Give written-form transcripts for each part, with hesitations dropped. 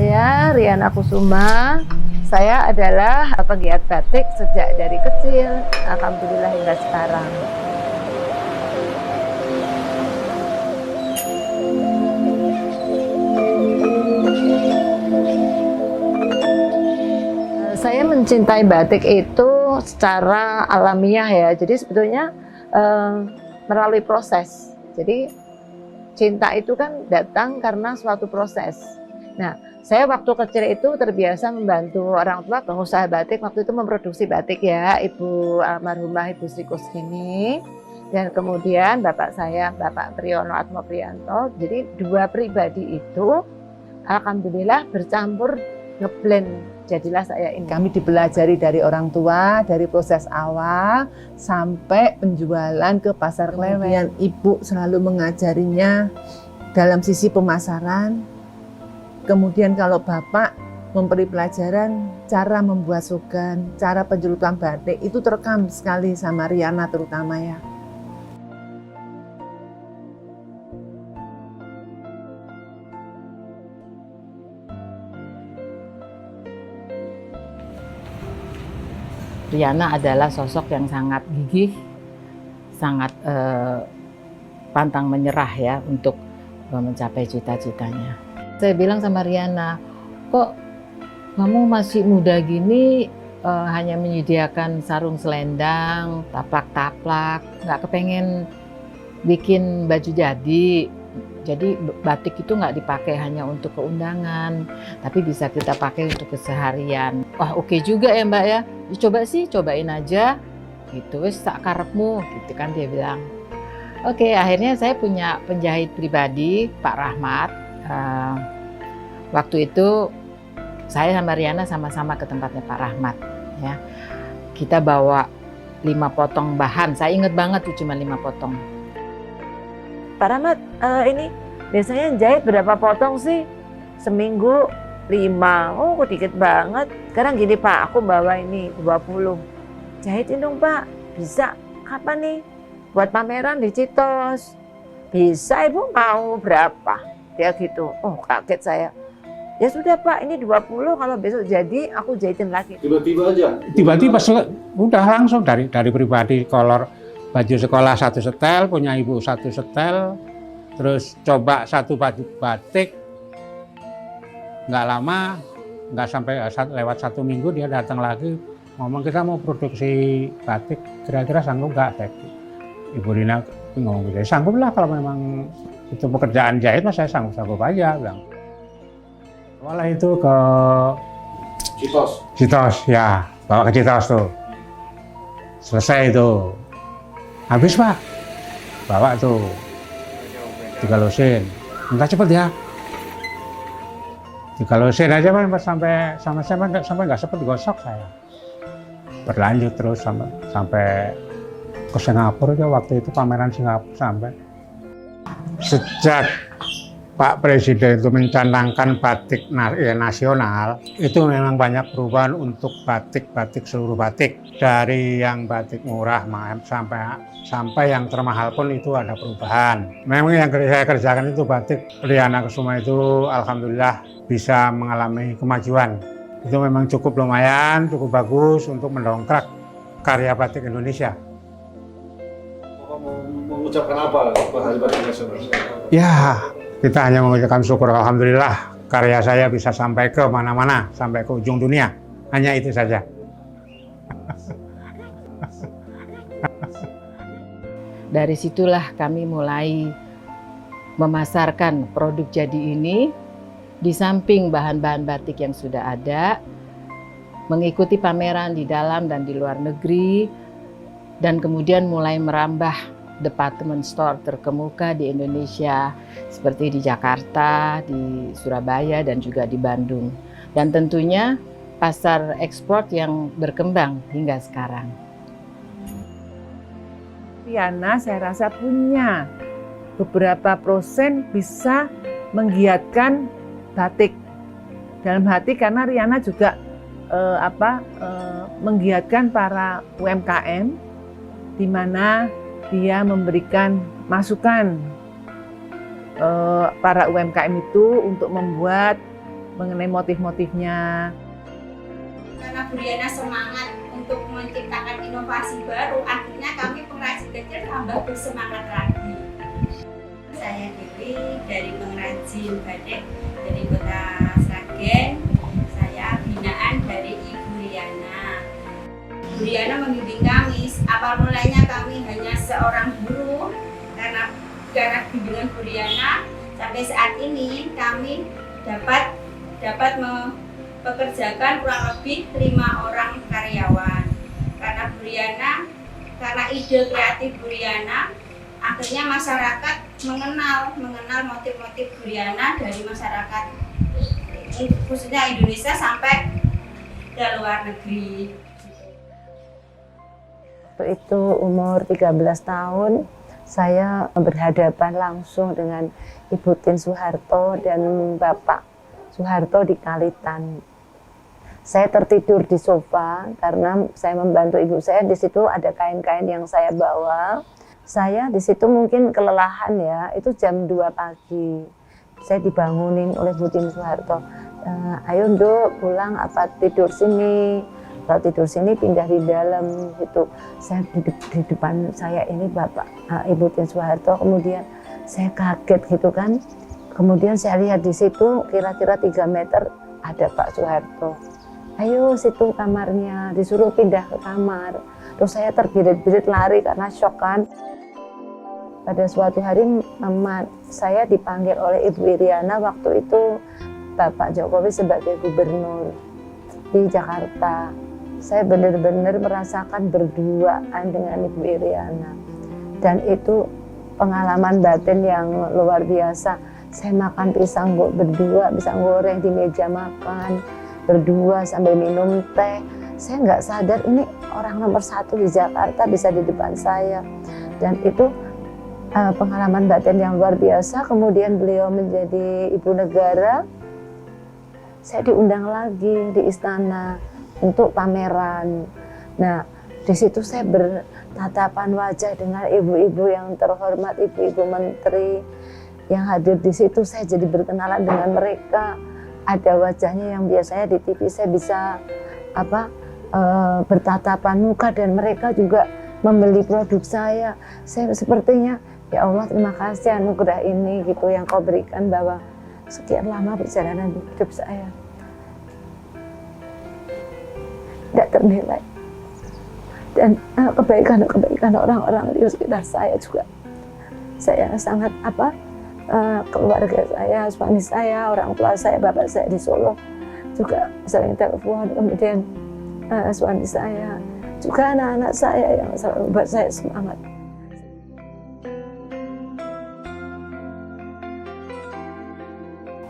Saya Riana Kusuma. Saya adalah pegiat batik sejak dari kecil, alhamdulillah hingga sekarang. Saya mencintai batik itu secara alamiah ya. Jadi sebetulnya melalui proses. Jadi cinta itu kan datang karena suatu proses. Nah, saya waktu kecil itu terbiasa membantu orang tua pengusaha batik, waktu itu memproduksi batik ya, Ibu almarhumah Ibu Sri Kusmini, dan kemudian bapak saya, Bapak Priyono Atmopriyanto. Jadi dua pribadi itu alhamdulillah bercampur, ngeblend, jadilah saya ini. Kami dipelajari dari orang tua, dari proses awal sampai penjualan ke pasar Klewen. Ibu selalu mengajarinya dalam sisi pemasaran. Kemudian kalau bapak memberi pelajaran cara membuat sugan, cara penjulutan batik, itu terekam sekali sama Riana terutama ya. Riana adalah sosok yang sangat gigih, sangat pantang menyerah ya untuk mencapai cita-citanya. Saya bilang sama Riana, kok kamu masih muda gini hanya menyediakan sarung selendang, taplak-taplak, nggak kepengen bikin baju jadi. Jadi batik itu nggak dipakai hanya untuk keundangan, tapi bisa kita pakai untuk keseharian. Wah oke juga ya Mbak ya, cobain aja, gitu wes sak karepmu, gitu kan dia bilang. Oke, akhirnya saya punya penjahit pribadi, Pak Rahmat. Waktu itu saya sama Riana sama-sama ke tempatnya Pak Rahmat. Ya, kita bawa 5 potong bahan, saya inget banget tuh cuma 5 potong. Pak Rahmat, ini biasanya jahit berapa potong sih? Seminggu 5, oh kok dikit banget. Sekarang gini Pak, aku bawa ini 20. Jahitin dong Pak, bisa. Kapan nih? Buat pameran di Citos. Bisa Ibu, mau berapa? Dia gitu, oh kaget saya. Ya sudah Pak, ini 20, kalau besok jadi aku jahitin lagi. Tiba-tiba aja? Tiba-tiba udah langsung dari pribadi kolor baju sekolah 1 setel, punya ibu 1 setel, terus coba 1 baju batik, nggak lama, nggak sampai lewat 1 minggu dia datang lagi, ngomong kita mau produksi batik, kira-kira sanggup nggak? Ibu Rina ngomong gitu, sanggup lah kalau memang itu pekerjaan jahit, mas saya sanggup aja, bilang. Malah itu ke Citos, ya, bawa ke Citos tuh, selesai itu, habis Pak, bawa tuh, 3 lusin, minta cepet ya, 3 lusin aja Pak, sampai nggak sempet gosok saya, berlanjut terus sampai ke Singapura aja, waktu itu pameran Singapura sampai. Sejak Pak Presiden itu mencanangkan batik nasional, itu memang banyak perubahan untuk batik seluruh batik. Dari yang batik murah sampai yang termahal pun itu ada perubahan. Memang yang saya kerjakan itu batik Riana Kusuma itu alhamdulillah bisa mengalami kemajuan. Itu memang cukup lumayan, cukup bagus untuk mendongkrak karya batik Indonesia. Mengucapkan apa Hari Batik Nasional? Ya, kita hanya mengucapkan syukur alhamdulillah karya saya bisa sampai ke mana-mana, sampai ke ujung dunia. Hanya itu saja. Dari situlah kami mulai memasarkan produk jadi ini, di samping bahan-bahan batik yang sudah ada, mengikuti pameran di dalam dan di luar negeri, dan kemudian mulai merambah department store terkemuka di Indonesia seperti di Jakarta, di Surabaya, dan juga di Bandung. Dan tentunya pasar ekspor yang berkembang hingga sekarang. Riana saya rasa punya beberapa persen bisa menggiatkan batik. Dalam hati karena Riana juga menggiatkan para UMKM, di mana dia memberikan masukan para UMKM itu untuk membuat mengenai motif-motifnya. Karena Bu Riana semangat untuk menciptakan inovasi baru, akhirnya kami pengrajin kecil tambah bersemangat lagi. Saya Dewi dari pengrajin batik dari Kota Sragen. Saya binaan dari Ibu Riana. Bu Riana membimbing kami. Awal mulanya kami hanya seorang guru, karena bimbingan Bu Riana sampai saat ini kami dapat mempekerjakan kurang lebih 5 orang karyawan. Karena Bu Riana, karena ide kreatif Bu Riana, akhirnya masyarakat mengenal motif-motif Bu Riana dari masyarakat khususnya Indonesia sampai ke luar negeri. Waktu itu umur 13 tahun, saya berhadapan langsung dengan Ibu Tin Soeharto dan Bapak Soeharto di Kalitan. Saya tertidur di sofa karena saya membantu ibu saya. Di situ ada kain-kain yang saya bawa. Saya di situ mungkin kelelahan ya, itu jam 2 pagi. Saya dibangunin oleh Bu Tin Soeharto. Ayo Nduk, pulang apa tidur sini? Kalau tidur sini pindah di dalam gitu. Saya di depan saya ini Bapak Ibu Tin Soeharto, kemudian saya kaget gitu kan. Kemudian saya lihat di situ kira-kira 3 meter ada Pak Soeharto. Ayo situ kamarnya, disuruh pindah ke kamar. Terus saya terbirit-birit lari karena syok kan. Pada suatu hari saya dipanggil oleh Ibu Iriana, waktu itu Bapak Jokowi sebagai gubernur di Jakarta. Saya benar-benar merasakan berduaan dengan Ibu Iriana. Dan itu pengalaman batin yang luar biasa. Saya makan pisang berdua, pisang goreng di meja makan, berdua sambil minum teh. Saya nggak sadar ini orang nomor 1 di Jakarta bisa di depan saya. Dan itu pengalaman batin yang luar biasa. Kemudian beliau menjadi ibu negara. Saya diundang lagi di istana untuk pameran. Nah, di situ saya bertatapan wajah dengan ibu-ibu yang terhormat, ibu-ibu menteri yang hadir di situ. Saya jadi berkenalan dengan mereka. Ada wajahnya yang biasanya di TV saya bisa bertatapan muka, dan mereka juga membeli produk saya. Saya sepertinya, ya Allah, terima kasih anugerah ini gitu yang kau berikan, bahwa sekian lama perjalanan hidup saya tidak ternilai. Dan kebaikan orang-orang di sekitar saya juga. Saya sangat keluarga saya, suami saya, orang tua saya, bapak saya di Solo juga sering telepon. Kemudian suami saya, juga anak-anak saya yang selalu buat saya semangat.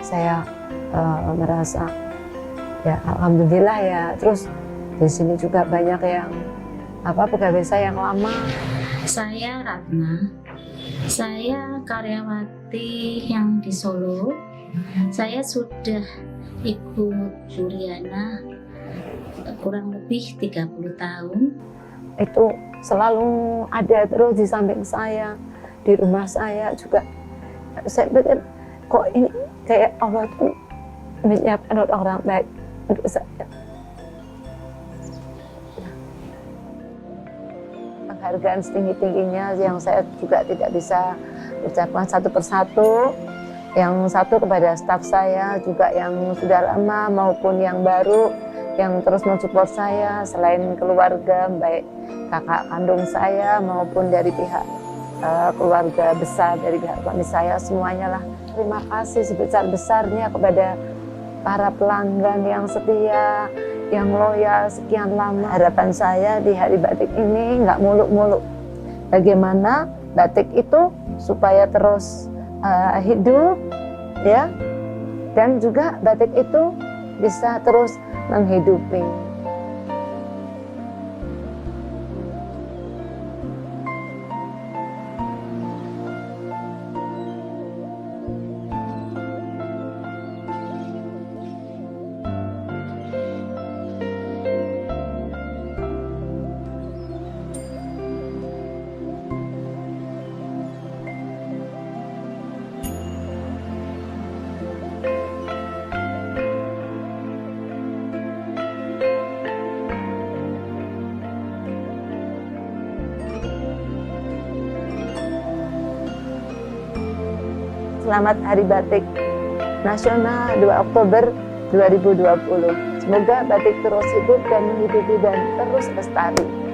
Saya merasa ya alhamdulillah ya. Terus di sini juga banyak yang pegawai saya yang lama. Saya Ratna. Saya karyawati yang di Solo. Saya sudah ikut Bu Riana kurang lebih 30 tahun. Itu selalu ada terus di samping saya, di rumah saya juga. Saya pikir kok ini kayak Allah tuh menyiapkan orang-orang baik untuk saya. Penghargaan setinggi-tingginya yang saya juga tidak bisa ucapkan satu persatu. Yang satu kepada staf saya juga yang sudah lama maupun yang baru, yang terus mensupport saya, selain keluarga, baik kakak kandung saya maupun dari pihak keluarga besar, dari pihak suami saya, semuanya lah. Terima kasih sebesar-besarnya kepada para pelanggan yang setia, yang loyal sekian lama. Harapan saya di Hari Batik ini nggak muluk-muluk. Bagaimana batik itu supaya terus hidup, ya, dan juga batik itu bisa terus menghidupi. selamat Hari Batik Nasional 2 Oktober 2020. Semoga batik terus hidup dan menghidupi dan terus lestari.